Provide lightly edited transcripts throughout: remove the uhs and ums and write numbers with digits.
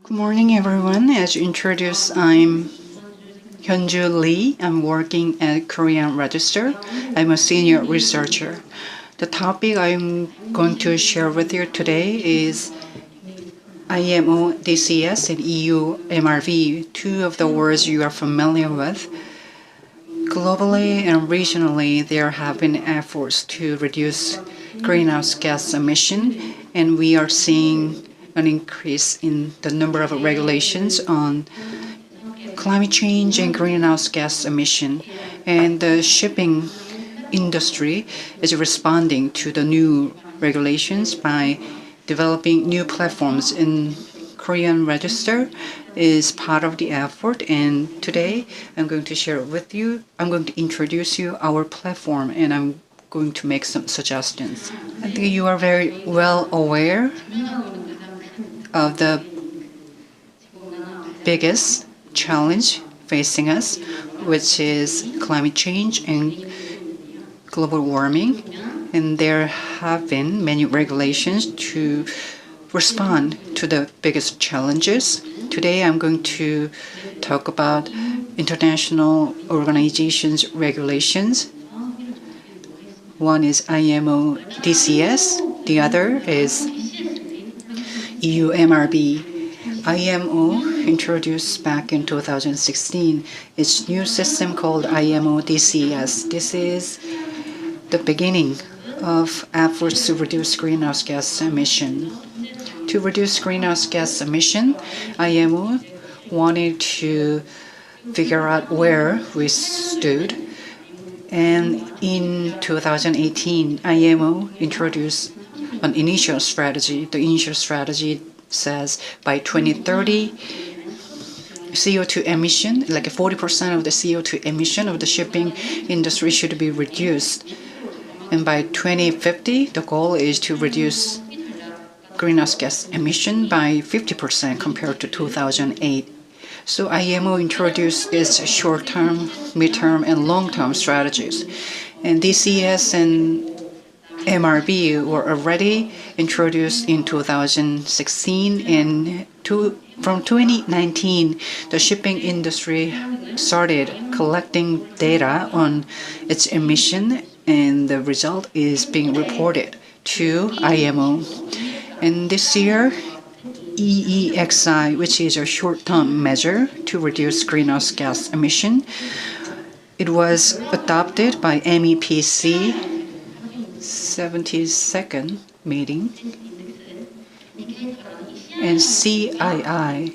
Good morning, everyone. As you introduced, I'm Hyunju Lee. I'm working at Korean Register. I'm a senior researcher. The topic I'm going to share with you today is IMO DCS and EU MRV, two of the words you are familiar with. Globally and regionally, there have been efforts to reduce greenhouse gas emission, and we are seeing an increase in the number of regulations on climate change and greenhouse gas emission. And the shipping industry is responding to the new regulations by developing new platforms. In Korean Register is part of the effort, and today I'm going to share it with you. I'm going to introduce you our platform, and I'm going to make some suggestions. I think you are very well aware of the biggest challenge facing us, which is climate change and global warming. And there have been many regulations to respond to the biggest challenges. Today I'm going to talk about international organizations' regulations. One is IMO DCS, the other is EU MRV. IMO introduced back in 2016 its new system called IMO DCS. This is the beginning of efforts to reduce greenhouse gas emission. To reduce greenhouse gas emission, IMO wanted to figure out where we stood. And in 2018, IMO introduced an initial strategy. The initial strategy says by 2030, CO2 emission, like 40% of the CO2 emission of the shipping industry should be reduced. And by 2050, the goal is to reduce greenhouse gas emission by 50% compared to 2008. So IMO introduced its short-term, mid-term, and long-term strategies. And DCS and MRV were already introduced in 2016, and from 2019, the shipping industry started collecting data on its emission, and the result is being reported to IMO. And this year, EEXI, which is a short-term measure to reduce greenhouse gas emission, it was adopted by MEPC 72nd meeting, and CII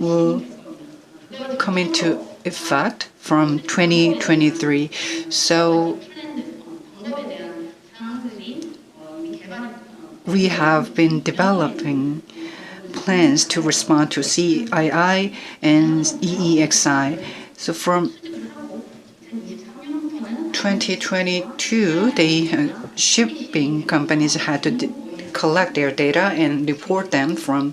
will come into effect from 2023. So we have been developing plans to respond to CII and EEXI. So from 2022, the shipping companies had to collect their data and report them to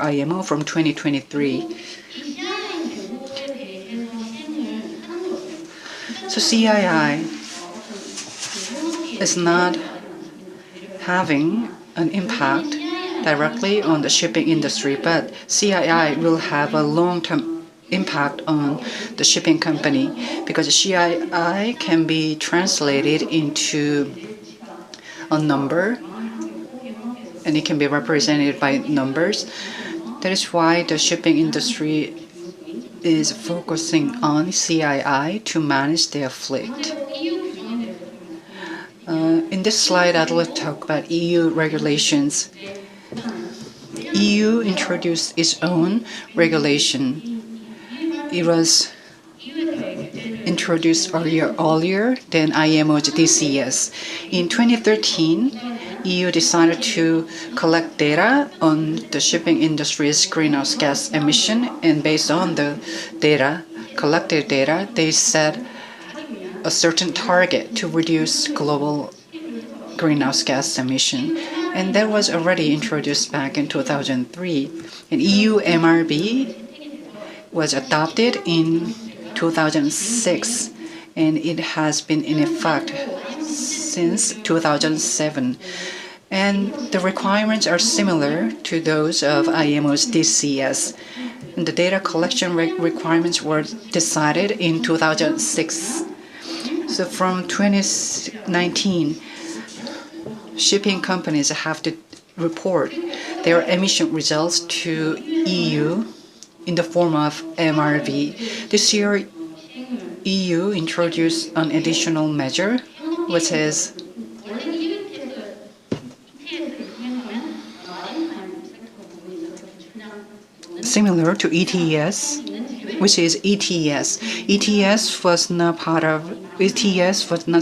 IMO from 2023. So CII is not having an impact directly on the shipping industry, but CII will have a long-term impact on the shipping company, because CII can be translated into a number, and it can be represented by numbers. That is why the shipping industry is focusing on CII to manage their fleet. In this slide, I'd like to talk about EU regulations. EU introduced its own regulation. It was introduced earlier than IMO's DCS. In 2013, EU decided to collect data on the shipping industry's greenhouse gas emission, and based on the collected data, they set a certain target to reduce global greenhouse gas emission. And that was already introduced back in 2003. And EU MRV was adopted in 2006, and it has been in effect since 2007. And the requirements are similar to those of IMO's DCS. And the data collection requirements were decided in 2006. So from 2019, shipping companies have to report their emission results to EU in the form of MRV. This year, EU introduced an additional measure, which is similar to ETS, which is ETS. ETS was not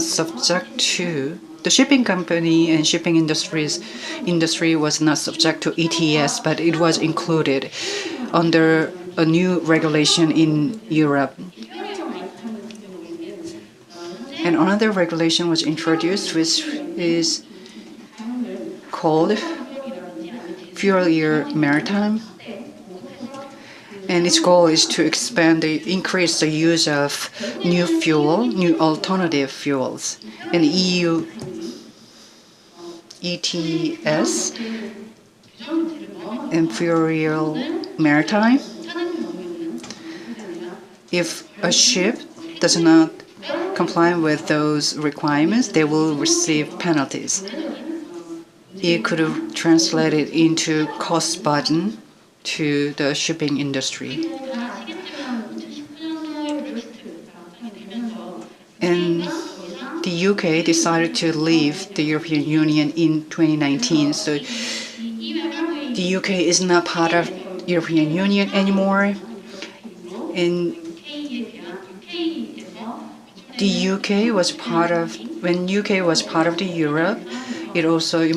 subject to the shipping company and shipping industry was not subject to ETS, but it was included under a new regulation in Europe. And another regulation was introduced, which is called Fuel Year Maritime. And its goal is to increase the use of new alternative fuels. And EU ETS and Fuel Maritime. If a ship does not comply with those requirements, they will receive penalties. It could have translated into cost burden to the shipping industry. And the UK decided to leave the European Union in 2019. So the UK is not part of the European Union anymore. And the UK was part of, when UK was part of the Europe, it also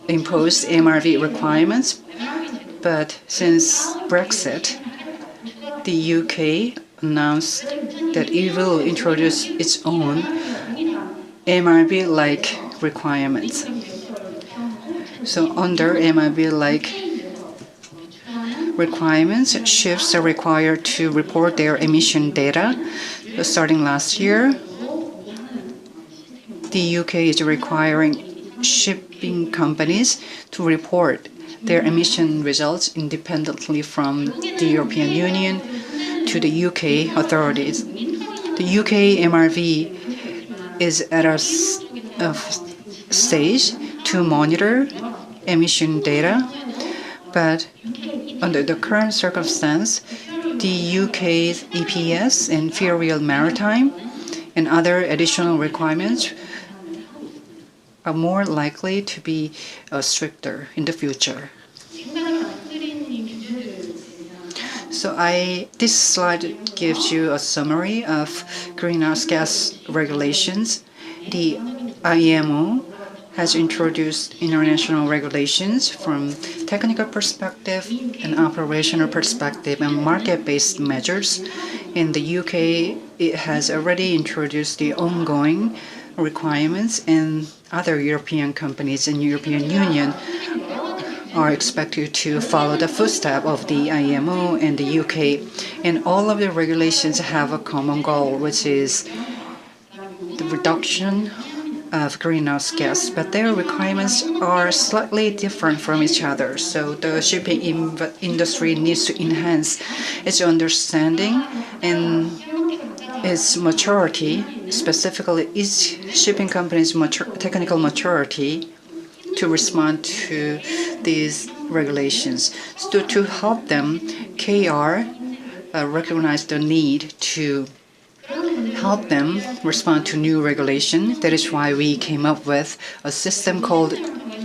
imposed MRV requirements. But since Brexit, the UK announced that it will introduce its own MRV-like requirements. So under MRV-like requirements, ships are required to report their emission data. Starting last year, the UK is requiring shipping companies to report their emission results independently from the European Union to the UK authorities. The UK MRV is at a stage to monitor emission data, but under the current circumstance, the UK's EPS and Fuel Maritime and other additional requirements are more likely to be stricter in the future. So this slide gives you a summary of greenhouse gas regulations. The IMO has introduced international regulations from technical perspective and operational perspective and market-based measures. In the UK, it has already introduced the ongoing requirements, and other European companies and European Union are expected to follow the footsteps of the IMO and the UK. And all of the regulations have a common goal, which is the reduction of greenhouse gas, but their requirements are slightly different from each other. So the shipping industry needs to enhance its understanding and its maturity, specifically each shipping company's technical maturity to respond to these regulations. So to help them, KR recognized the need to help them respond to new regulation. That is why we came up with a system called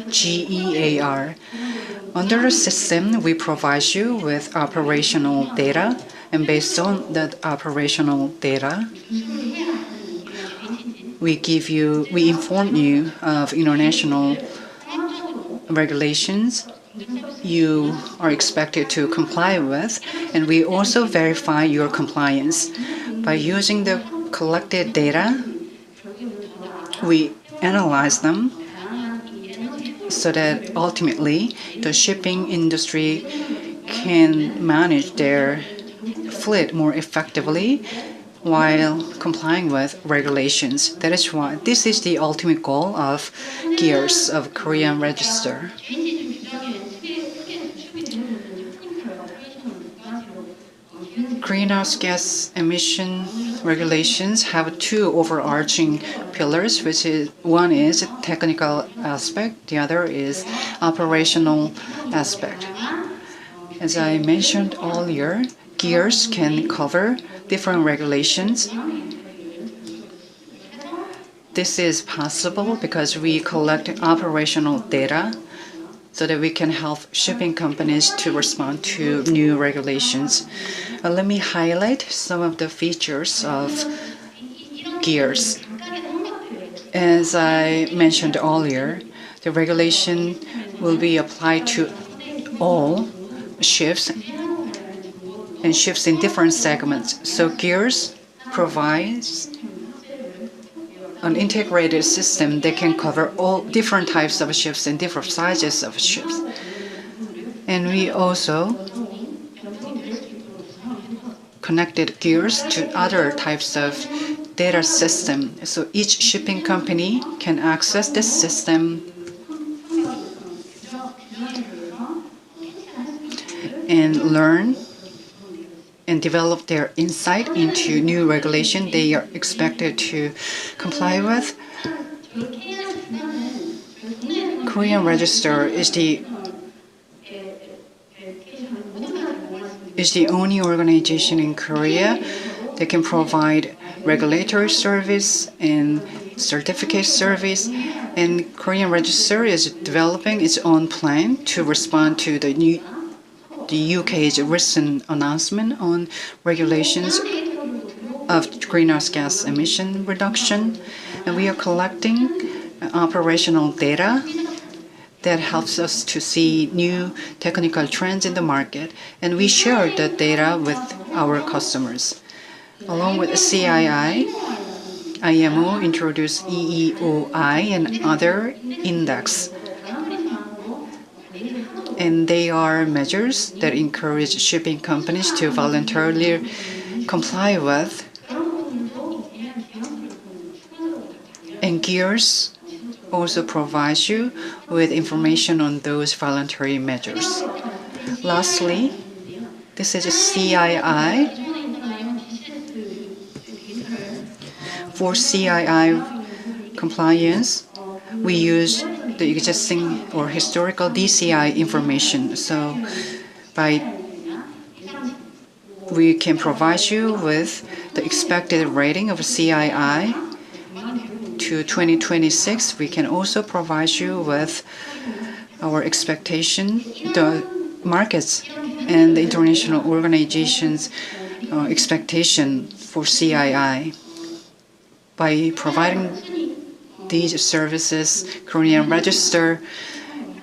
GEAR. Under the system, we provide you with operational data, and based on that operational data, we inform you of international regulations you are expected to comply with, and we also verify your compliance. By using the collected data, we analyze them so that ultimately the shipping industry can manage their fleet more effectively while complying with regulations. That is why this is the ultimate goal of Gears of Korean Register. Greenhouse gas emission regulations have two overarching pillars, which is one is technical aspect, the other is operational aspect. As I mentioned earlier, Gears can cover different regulations. This is possible because we collect operational data so that we can help shipping companies to respond to new regulations. Let me highlight some of the features of Gears. As I mentioned earlier, the regulation will be applied to all ships and ships in different segments. So Gears provides an integrated system that can cover all different types of ships and different sizes of ships. And we also connected Gears to other types of data system. So each shipping company can access this system and learn and develop their insight into new regulation they are expected to comply with. Korean Register is the only organization in Korea that can provide regulatory service and certificate service, and Korean Register is developing its own plan to respond to the UK's recent announcement on regulations of greenhouse gas emission reduction, and we are collecting operational data that helps us to see new technical trends in the market, and we share the data with our customers. Along with CII, IMO introduced EEOI and other index. And they are measures that encourage shipping companies to voluntarily comply with. And Gears also provides you with information on those voluntary measures. Lastly, this is a CII. For CII compliance, we use the existing or historical DCI information. So we can provide you with the expected rating of CII to 2026. We can also provide you with our expectation, the markets and the international organizations' expectation for CII. By providing these services, Korean Register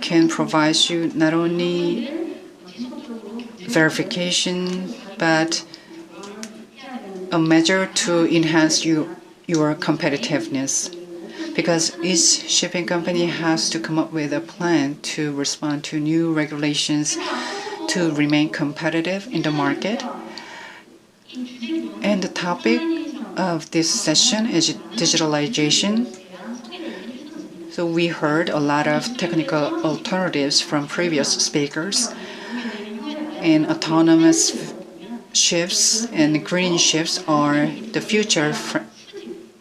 can provide you not only verification, but a measure to enhance your competitiveness. Because each shipping company has to come up with a plan to respond to new regulations to remain competitive in the market. And the topic of this session is digitalization. So we heard a lot of technical alternatives from previous speakers, and autonomous ships and green ships are the future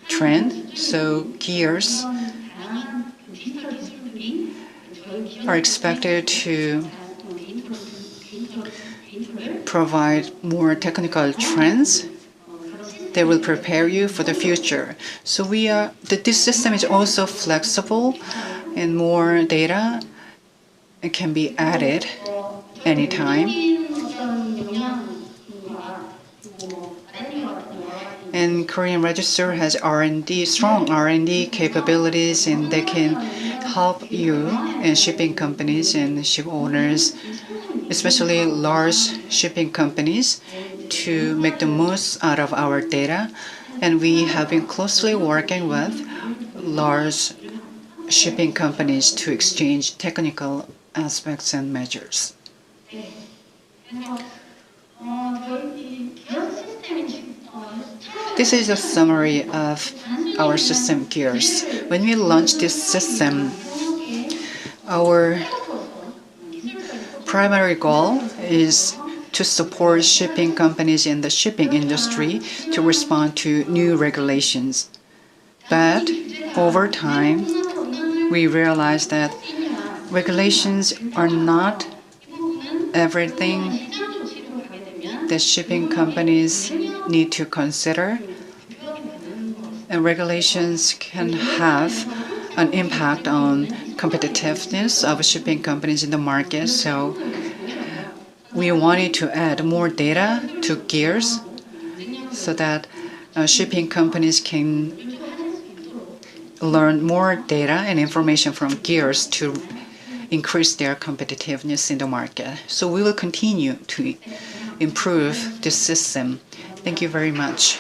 trend. So Gears are expected to provide more technical trends that will prepare you for the future. So this system is also flexible, and more data can be added anytime. And Korean Register has strong R&D capabilities, and they can help you and shipping companies and ship owners, especially large shipping companies, to make the most out of our data. And we have been closely working with large shipping companies to exchange technical aspects and measures. This is a summary of our system gears. When we launched this system, our primary goal is to support shipping companies in the shipping industry to respond to new regulations. But over time, we realized that regulations are not everything that shipping companies need to consider. And regulations can have an impact on competitiveness of shipping companies in the market. So we wanted to add more data to gears so that shipping companies can learn more data and information from gears to increase their competitiveness in the market. So we will continue to improve this system. Thank you very much.